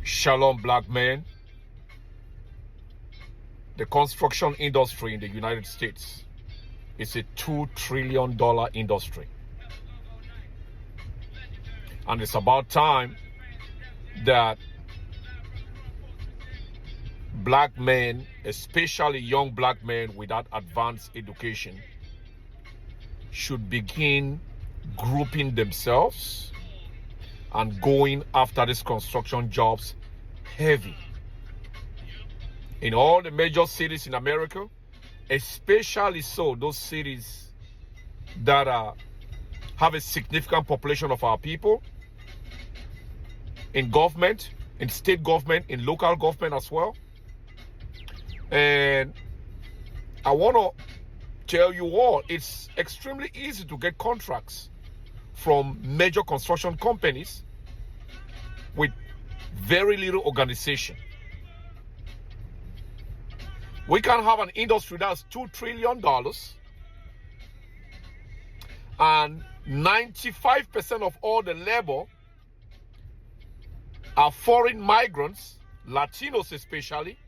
Shalom, black men. The construction industry in the United States is a $2 trillion industry. And it's about time that black men, especially young black men without advanced education, should begin grouping themselves and going after these construction jobs heavy. In all the major cities in America, especially so those cities that have a significant population of our people, in government, in state government, in local government as well. And I want to tell you all, it's extremely easy to get contracts from major construction companies with very little organization. We can have an industry that's $2 trillion and 95% of all the labor are foreign migrants, Latinos especially,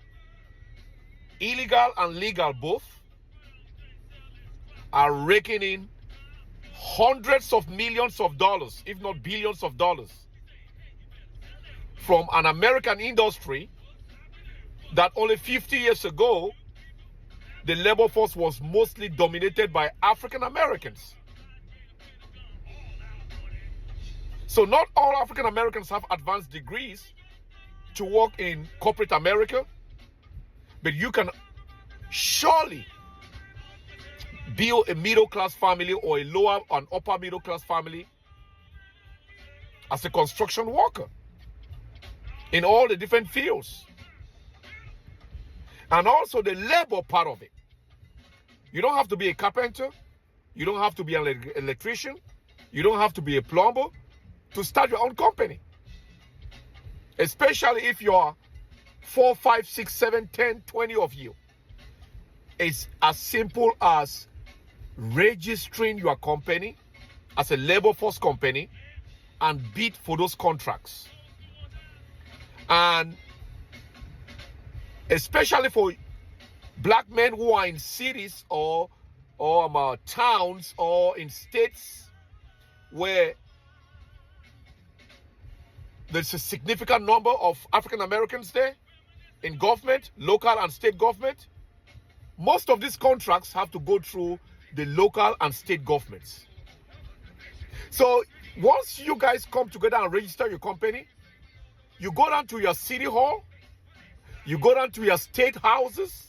illegal and legal both, are raking in hundreds of millions of dollars, if not billions of dollars, from an American industry that only 50 years ago, the labor force was mostly dominated by African Americans. So not all African Americans have advanced degrees to work in corporate America, but you can surely build a middle-class family or a lower and upper middle-class family as a construction worker in all the different fields. And also the labor part of it. You don't have to be a carpenter. You don't have to be an electrician. You don't have to be a plumber to start your own company. Especially if you're 4, 5, 6, 7, 10, 20 of you. It's as simple as registering your company as a labor force company and bid for those contracts. And especially for black men who are in cities or towns or in states where there's a significant number of African Americans there in government, local and state government, most of these contracts have to go through the local and state governments. So once you guys come together and register your company, you go down to your city hall, you go down to your state houses,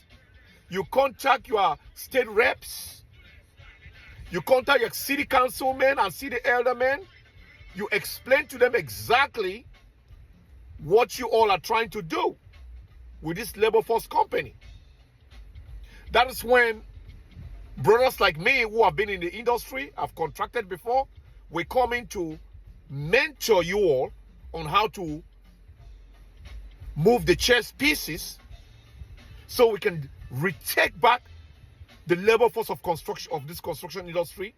you contact your state reps, you contact your city councilmen and city aldermen, you explain to them exactly what you all are trying to do with this labor force company. That is when brothers like me who have been in the industry, have contracted before, we come in to mentor you all on how to move the chess pieces so we can retake back the labor force of construction of this construction industry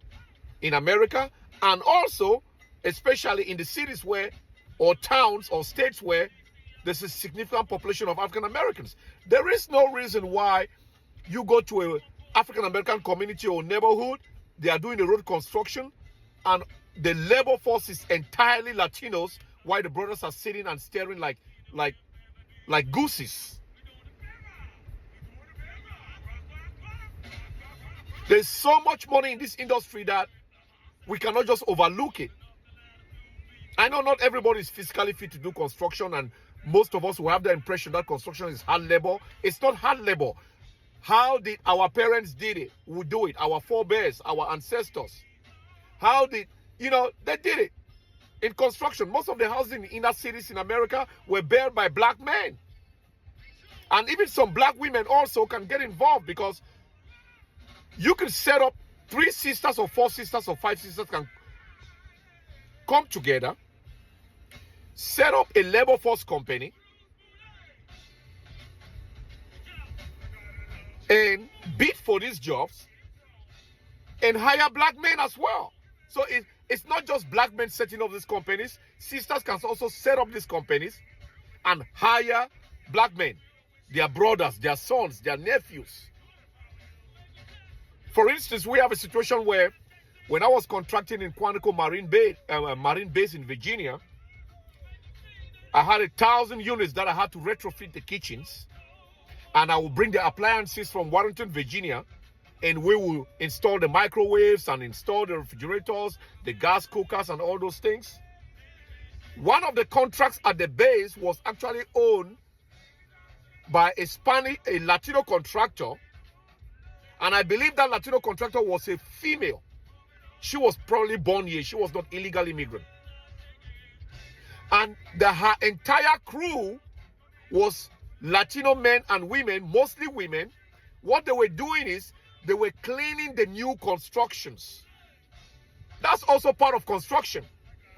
in America, and also especially in the cities where or towns or states where there's a significant population of African Americans. There is no reason why you go to a African American community or neighborhood, they are doing the road construction and the labor force is entirely Latinos, while the brothers are sitting and staring like gooses. There's so much money in this industry that we cannot just overlook it. I know not everybody is physically fit to do construction, and most of us will have the impression that construction is hard labor. It's not hard labor. How did our parents did it? We do it. Our forebears, our ancestors. How did, they did it. In construction, most of the houses in inner cities in America were built by black men. And even some black women also can get involved, because you can set up 3 sisters or 4 sisters or 5 sisters can come together, set up a labor force company, and bid for these jobs and hire black men as well. So it's not just black men setting up these companies. Sisters can also set up these companies and hire black men, their brothers, their sons, their nephews. For instance, we have a situation where when I was contracting in Quantico Marine Base in Virginia, I had 1,000 units that I had to retrofit the kitchens, and I will bring the appliances from Warrenton, Virginia, and we will install the microwaves and install the refrigerators, the gas cookers, and all those things. One of the contracts at the base was actually owned by a Latino contractor, and I believe that Latino contractor was a female. She was probably born here. She was not illegal immigrant. And her entire crew was Latino men and women, mostly women. What they were doing is they were cleaning the new constructions. That's also part of construction.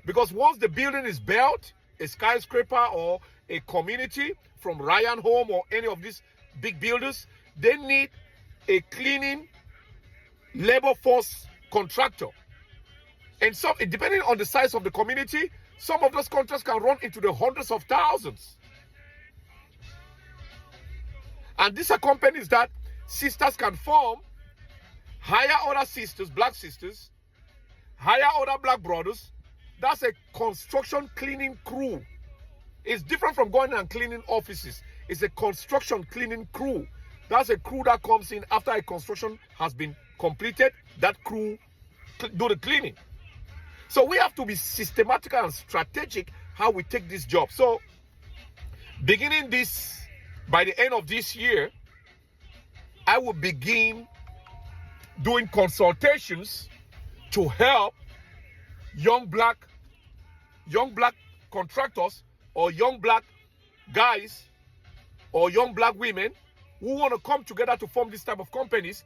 Because once the building is built, a skyscraper or a community from Ryan Home or any of these big builders, they need a cleaning labor force contractor. And so, depending on the size of the community, some of those contracts can run into the hundreds of thousands. And these are companies that sisters can form, hire other sisters, black sisters, hire other black brothers. That's a construction cleaning crew. It's different from going and cleaning offices. It's a construction cleaning crew. That's a crew that comes in after a construction has been completed. That crew do the cleaning. So we have to be systematic and strategic how we take this job. So beginning by the end of this year, I will begin doing consultations to help young black contractors or young black guys or young black women who want to come together to form this type of companies.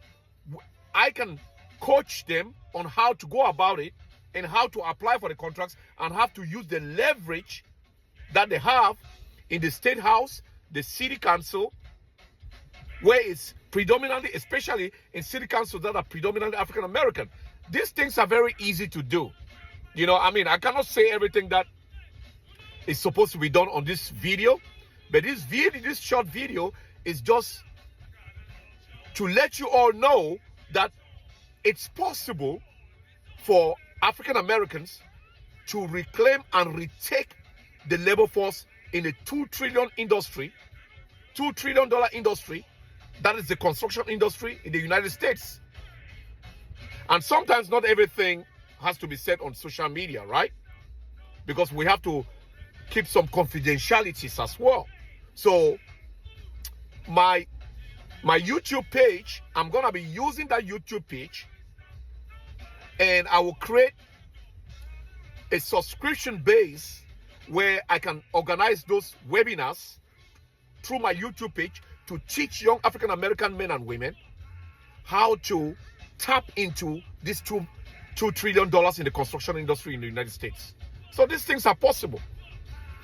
I can coach them on how to go about it and how to apply for the contracts and how to use the leverage that they have in the state house, the city council, where it's predominantly, especially in city councils that are predominantly African American. These things are very easy to do. You know, I mean, I cannot say everything that is supposed to be done on this video, but this short video is just to let you all know that it's possible for African Americans to reclaim and retake the labor force in a $2 trillion industry, $2 trillion industry, that is the construction industry in the United States. And sometimes not everything has to be said on social media, right? Because we have to keep some confidentialities as well. So my YouTube page, I'm going to be using that YouTube page, and I will create a subscription base where I can organize those webinars through my YouTube page to teach young African American men and women how to tap into this $2 trillion in the construction industry in the United States. So these things are possible.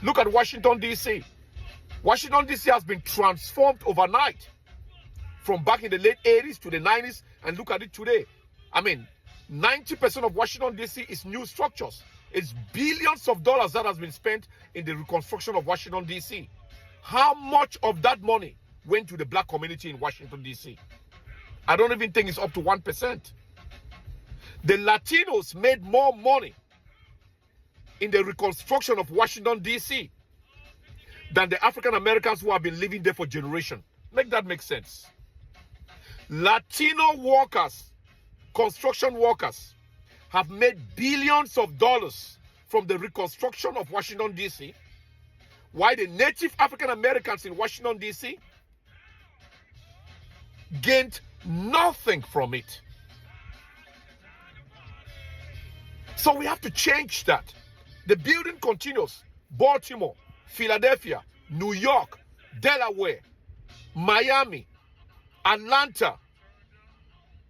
Look at Washington, D.C. Washington, D.C. has been transformed overnight from back in the late 80s to the 90s, and look at it today. I mean, 90% of Washington, D.C. is new structures. It's billions of dollars that has been spent in the reconstruction of Washington, D.C. How much of that money went to the black community in Washington, D.C.? I don't even think it's up to 1%. The Latinos made more money in the reconstruction of Washington, D.C. than the African Americans who have been living there for generations. Make that make sense. Latino workers, construction workers, have made billions of dollars from the reconstruction of Washington, D.C., while the native African Americans in Washington, D.C. gained nothing from it. So we have to change that. The building continues. Baltimore, Philadelphia, New York, Delaware, Miami, Atlanta,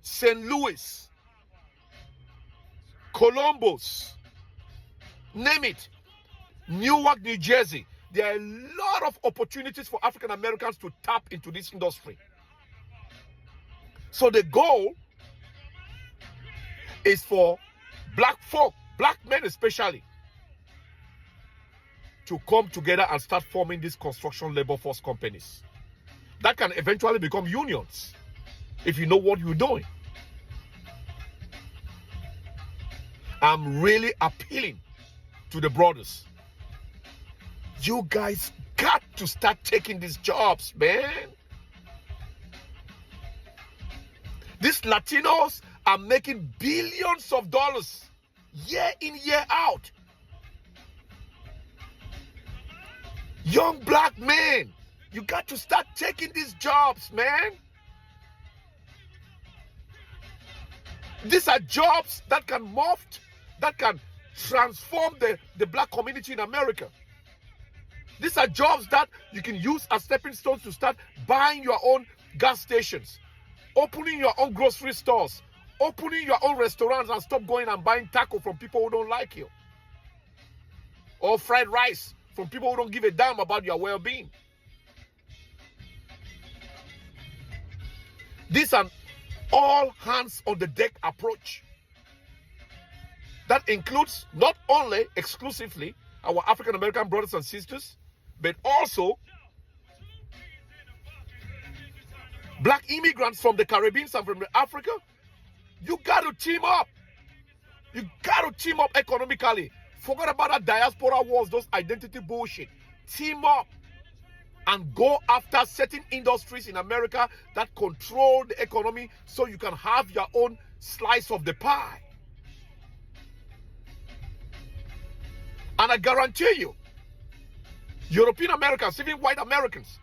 St. Louis, Columbus, name it, Newark, New Jersey. There are a lot of opportunities for African Americans to tap into this industry. So the goal is for black folk, black men especially, to come together and start forming these construction labor force companies that can eventually become unions if you know what you're doing. I'm really appealing to the brothers. You guys got to start taking these jobs, man. These Latinos are making billions of dollars year in, year out. Young black men, you got to start taking these jobs, man. These are jobs that can morph, that can transform the black community in America. These are jobs that you can use as stepping stones to start buying your own gas stations, opening your own grocery stores, opening your own restaurants, and stop going and buying taco from people who don't like you, or fried rice from people who don't give a damn about your well-being. This is an all hands on the deck approach that includes not only exclusively our African American brothers and sisters, but also black immigrants from the Caribbean and from Africa. You got to team up. You got to team up economically. Forget about that diaspora wars, those identity bullshit. Team up and go after certain industries in America that control the economy so you can have your own slice of the pie. And I guarantee you, European Americans, even white Americans,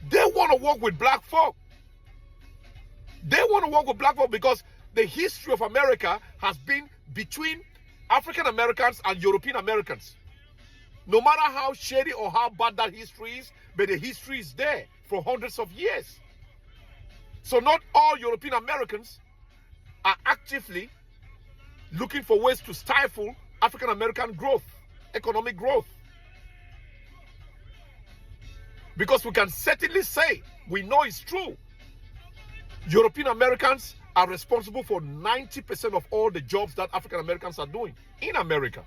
they want to work with black folk. They want to work with black folk because the history of America has been between African Americans and European Americans. No matter how shady or how bad that history is, but the history is there for hundreds of years. So not all European Americans are actively looking for ways to stifle African American growth, economic growth. Because we can certainly say, we know it's true, European Americans are responsible for 90% of all the jobs that African Americans are doing in America.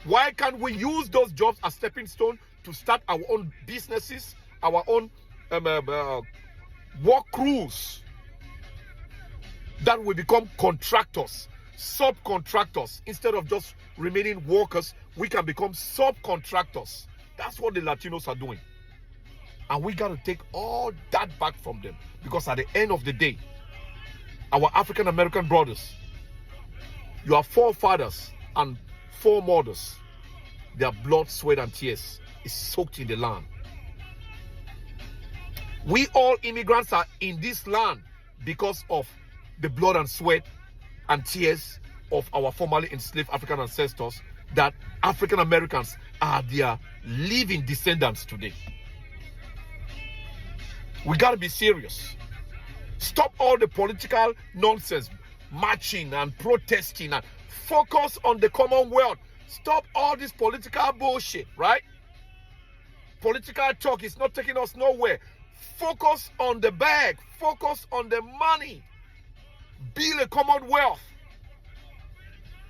Why can't we use those jobs as stepping stone to start our own businesses, our own work crews that will become contractors, subcontractors? Instead of just remaining workers, we can become subcontractors. That's what the Latinos are doing. And we got to take all that back from them. Because at the end of the day, our African American brothers, your forefathers and foremothers, their blood, sweat, and tears is soaked in the land. We all immigrants are in this land because of the blood and sweat and tears of our formerly enslaved African ancestors, that African Americans are their living descendants today. We got to be serious. Stop all the political nonsense, marching and protesting, and focus on the Commonwealth. Stop all this political bullshit, right? Political talk is not taking us nowhere. Focus on the bag. Focus on the money. Build a Commonwealth.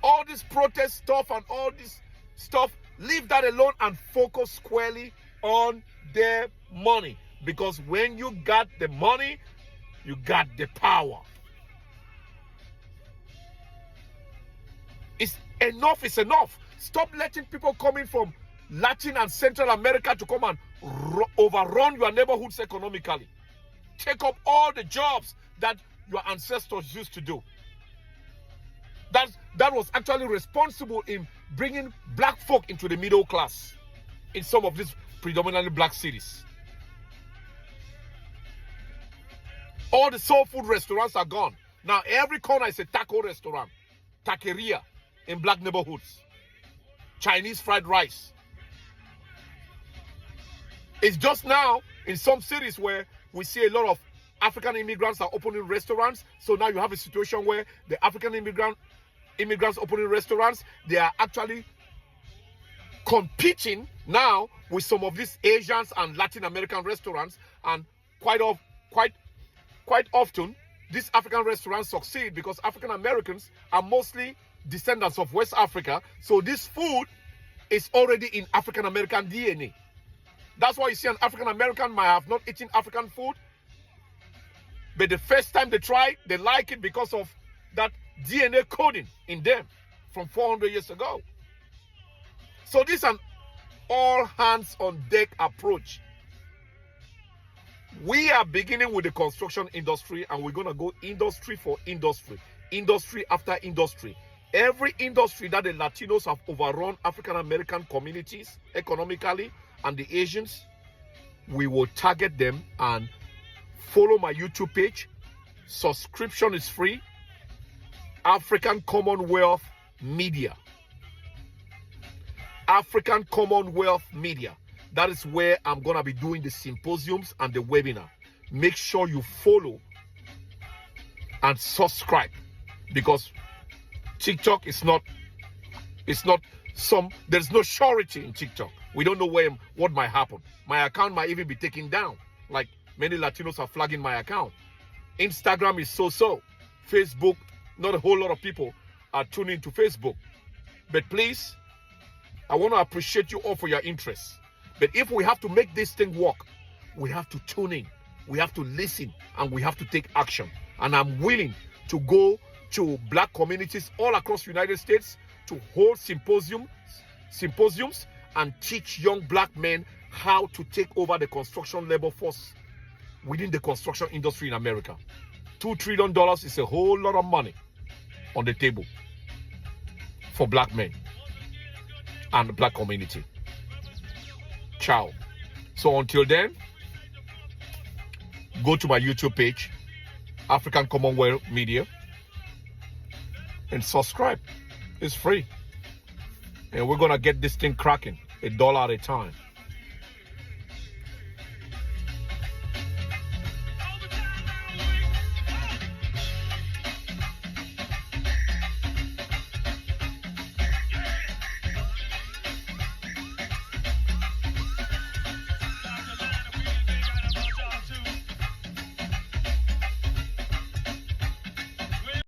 All this protest stuff and all this stuff, leave that alone and focus squarely on their money. Because when you got the money, you got the power. It's enough is enough. Stop letting people coming from Latin and Central America to come and overrun your neighborhoods economically. Take up all the jobs that your ancestors used to do. That was actually responsible in bringing black folk into the middle class in some of these predominantly black cities. All the soul food restaurants are gone. Now every corner is a taco restaurant, taqueria in black neighborhoods, Chinese fried rice. It's just now in some cities where we see a lot of African immigrants are opening restaurants. So now you have a situation where the African immigrants opening restaurants, they are actually competing now with some of these Asians and Latin American restaurants, and quite often these African restaurants succeed because African Americans are mostly descendants of West Africa. So this food is already in African American DNA. That's why you see an African American might have not eaten African food, but the first time they try, they like it because of that DNA coding in them from 400 years ago. So this is an all hands on deck approach. We are beginning with the construction industry, and we're going to go industry for industry, industry after industry. Every industry that the Latinos have overrun African American communities economically, and the Asians, we will target them. And follow my YouTube page. Subscription is free. African Commonwealth Media. African Commonwealth Media. That is where I'm going to be doing the symposiums and the webinar. Make sure you follow and subscribe, because TikTok is not, there's no surety in TikTok. We don't know what might happen. My account might even be taken down. Like many Latinos are flagging my account. Instagram is so-so. Facebook, not a whole lot of people are tuning into Facebook. But please, I want to appreciate you all for your interest. But if we have to make this thing work, we have to tune in, we have to listen, and we have to take action. And I'm willing to go to black communities all across the United States to hold symposiums and teach young black men how to take over the construction labor force within the construction industry in America. $2 trillion is a whole lot of money on the table for black men and the black community. Ciao. So until then, go to my YouTube page, African Commonwealth Media, and subscribe. It's free. And we're going to get this thing cracking $1 at a time.